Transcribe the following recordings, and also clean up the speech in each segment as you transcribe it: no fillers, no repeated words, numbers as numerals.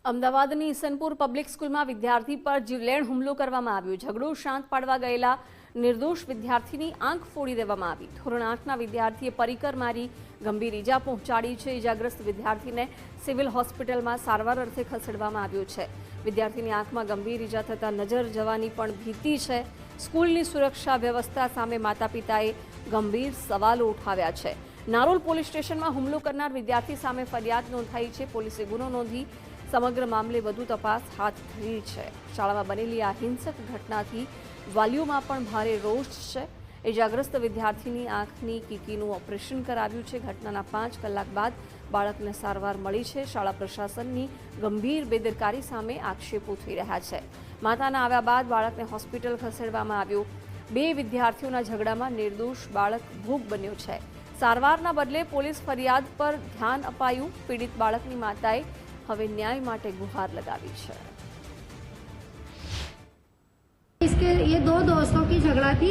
અમદાવાદની ઈસનપુર પબ્લિક સ્કૂલમાં વિદ્યાર્થી પર જીવલેણ હુમલો કરવામાં આવ્યો। ઝઘડો શાંત પાડવા ગયેલા નિર્દોષ વિદ્યાર્થીની આંખ ફોડી દેવામાં આવી। ધોરણ 8ના વિદ્યાર્થીએ પરિકર મારી ગંભીર ઈજા પહોંચાડી છે। ઈજાગ્રસ્ત વિદ્યાર્થીને સિવિલ હોસ્પિટલમાં સારવાર અર્થે ખસેડવામાં આવ્યો છે। વિદ્યાર્થીની આંખમાં ગંભીર ઈજા થતાં નજર જવાની પણ ભીતિ છે। સ્કૂલની સુરક્ષા વ્યવસ્થા સામે માતા પિતાએ ગંભીર સવાલો ઉઠાવ્યા છે। નારોલ પોલીસ સ્ટેશનમાં હુમલો કરનાર વિદ્યાર્થી સામે ફરિયાદ નોંધાઈ છે। પોલીસે ગુનો નોંધી સમગ્ર મામલે વધુ તપાસ હાથ ધરી છે। શાળામાં બનેલી આ હિંસક ઘટનાથી વાલીઓમાં પણ ભારે રોષ છે। ઇજાગ્રસ્ત વિદ્યાર્થીની આંખની કીકીનું ઓપરેશન કરાવ્યું છે। ઘટનાના 5 કલાક બાદ બાળકને સારવાર મળી છે। શાળા પ્રશાસનની ગંભીર બેદરકારી સામે આક્ષેપો થઈ રહ્યા છે। માતાના આવ્યા બાદ બાળકને હોસ્પિટલ ખસેડવામાં આવ્યું। 2 વિદ્યાર્થીઓના ઝઘડામાં નિર્દોષ બાળક ભોગ બન્યો છે। સારવારના બદલે પોલીસ ફરિયાદ પર ધ્યાન અપાયું। પીડિત બાળકની માતાએ હવે न्याय માટે गुहार लगावी है। इसके ये 2 दोस्तों की झगड़ा थी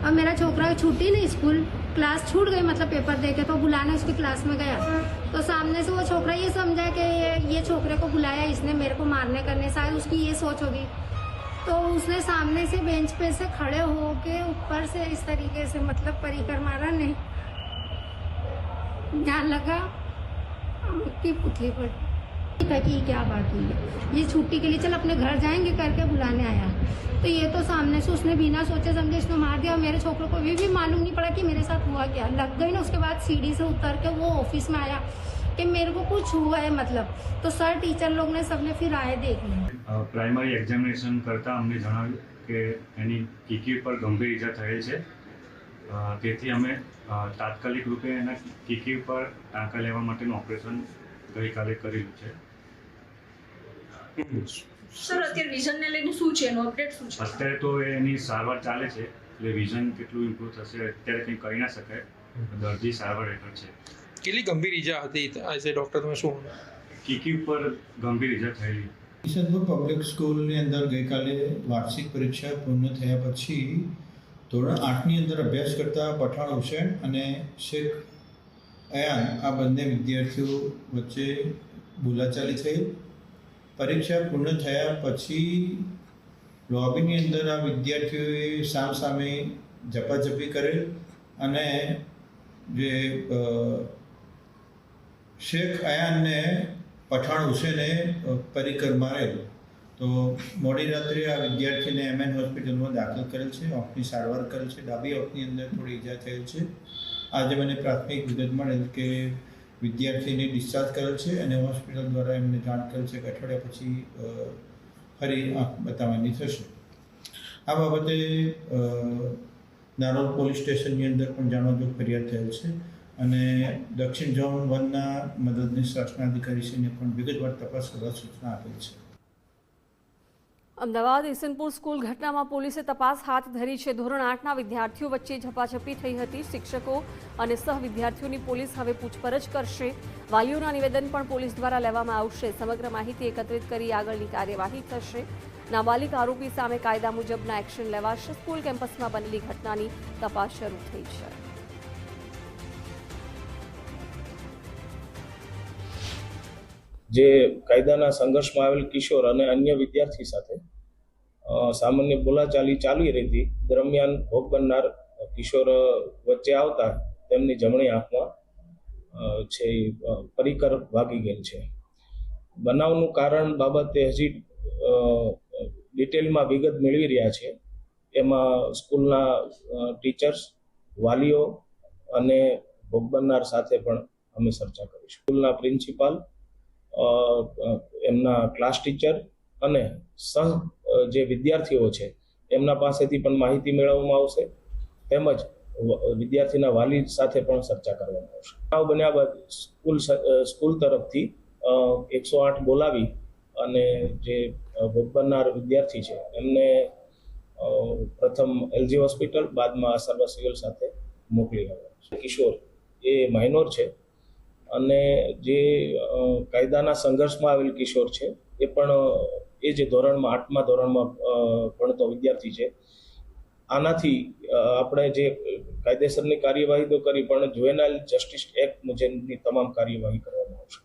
और मेरा छोकरा छूटी नहीं, स्कूल क्लास छूट गई, मतलब पेपर देके तो बुलाने उसकी क्लास में गया तो सामने से वो छोकरा ये समझा कि ये छोकरे को बुलाया इसने मेरे को मारने करने, शायद उसकी ये सोच होगी। तो उसने सामने से बेंच पे से खड़े होके ऊपर से इस तरीके से मतलब परिकर मारा। नहीं ध्यान लगा की पुतली पर था कि क्या बात हुई है, ये छुट्टी के लिए चल अपने घर जाएंगे करके बुलाने आया तो ये तो सामने से उसने बिना सोचे समझे इसने मार दिया। मेरे छोकरों को भी मालूम नहीं पड़ा कि मेरे साथ हुआ क्या। लग गई ना, उसके बाद सीढ़ी से उतर के वो ऑफिस में आया कि मेरे को कुछ हुआ है, मतलब तो सर टीचर लोग ने सबने फिर आए देख लिया। प्राइमरी एग्जामिनेशन करता अમને જણાવ્યું કે એની કીકી પર ગંભીર ઈજા થયેલ છે। તેથી અમે તાત્કાલિક રૂપે એના કીકી પર ટાંકા લેવા માટેનું ઓપરેશન ગઈકાલે કરેલું છે। સર અત્યારે વિઝનને લઈને શું છે, એનો અપડેટ શું છે? અત્યારે તો એની સારવાર ચાલે છે, એટલે વિઝન કેટલું ઇમ્પ્રૂવ થશે અત્યારે કંઈ કરી ના શકાય। દર્દી સારવાર હેઠળ છે। કેટલી ગંભીર ઈજા હતી એઝ એ ડૉક્ટર તમે શું કીકી ઉપર ગંભીર ઈજા થયેલી? ઈસનપુર પબ્લિક સ્કૂલની અંદર ગઈકાલે વાર્ષિક પરીક્ષા પૂર્ણ થયા પછી ધોરણ 8ની અંદર અભ્યાસ કરતા પઠાણ હુસેન અને શેખ અયાન આ બંને વિદ્યાર્થીઓ વચ્ચે બોલાચાલી થઈ। પરીક્ષા પૂર્ણ થયા પછી લોબીની અંદર આ વિદ્યાર્થીઓએ સામસામે ઝપાઝપી કરેલ અને જે શેખ અયાનને પઠાણ હુસેને પરિકર મારેલ। તો મોડી રાત્રે આ વિદ્યાર્થીને MN હોસ્પિટલમાં દાખલ કરેલ છે, આંખની સારવાર કરેલ છે। ડાબી આંખની અંદર થોડી ઈજા થયેલ છે। આજે મને પ્રાથમિક વિગત મળેલ કે વિદ્યાર્થીને ડિસ્ચાર્જ કરેલ છે અને હોસ્પિટલ દ્વારા એમને જાણ કરેલ છે કે અઠવાડિયા પછી ફરી આંખ બતાવવાની થશે। આ બાબતે નારોલ પોલીસ સ્ટેશનની અંદર પણ જાણવાજોગ ફરિયાદ થયેલ છે અને દક્ષિણ ઝોન 1ના મદદનીશ શાસનાધિકારીશ્રીને પણ વિગતવાર તપાસ કરવા સૂચના આપેલ છે। અમદાવાદ ઈસનપુર સ્કૂલ ઘટનામાં પોલીસે તપાસ હાથ ધરી છે। ધોરણ 8ના વિદ્યાર્થીઓ વચ્ચે ઝપાઝપી થઈ હતી। શિક્ષકો અને સહ વિદ્યાર્થીઓની પોલીસ હવે પૂછપરછ કરશે। વાલીઓના નિવેદન પણ પોલીસ દ્વારા લેવામાં આવશે। સમગ્ર માહિતી એકત્રિત કરી આગળની કાર્યવાહી થશે। નાબાલિગ આરોપી સામે કાયદા મુજબના એક્શન લેવાશે। સ્કૂલ કેમ્પસમાં બનેલી ઘટનાની તપાસ શરૂ થઈ છે। જે કાયદાના સંઘર્ષમાં આવેલ કિશોર અને અન્ય વિદ્યાર્થી સાથે સામાન્ય બોલાચાલી ચાલી રહી હતી। દરમિયાન ભોગ બનનાર કિશોર વચ્ચે આવતા તેમની જમણી આંખમાં છે પરિકર વાગી ગયેલ છે। બનાવનું કારણ બાબતે હજી ડિટેલમાં વિગત મેળવી રહ્યા છે। એમાં સ્કૂલના ટીચર્સ, વાલીઓ અને ભોગ બનનાર સાથે પણ અમે ચર્ચા કરીશું। સ્કૂલના પ્રિન્સિપાલ, એમના ક્લાસ ટીચર અને સહ જે વિદ્યાર્થીઓ છે એમના પાસેથી પણ માહિતી મેળવવામાં આવશે, તેમજ વિદ્યાર્થીના વાલી સાથે પણ ચર્ચા કરવામાં આવશે। બનાવ બન્યા બાદ સ્કૂલ તરફથી 108 બોલાવી અને જે ભોગ બનનાર વિદ્યાર્થી છે એમને પ્રથમ LG હોસ્પિટલ, બાદમાં સર્વ સિવિલ સાથે મોકલી આવ્યા છે। કિશોર એ માઇનોર છે અને જે કાયદાના સંઘર્ષમાં આવેલ કિશોર છે એ પણ એ જે ધોરણમાં 8મા ધોરણમાં ભણતો વિદ્યાર્થી છે। આનાથી આપણે જે કાયદેસરની કાર્યવાહી તો કરી, પણ જુવેનાઇલ જસ્ટિસ એક્ટ મુજબની તમામ કાર્યવાહી કરવામાં આવશે।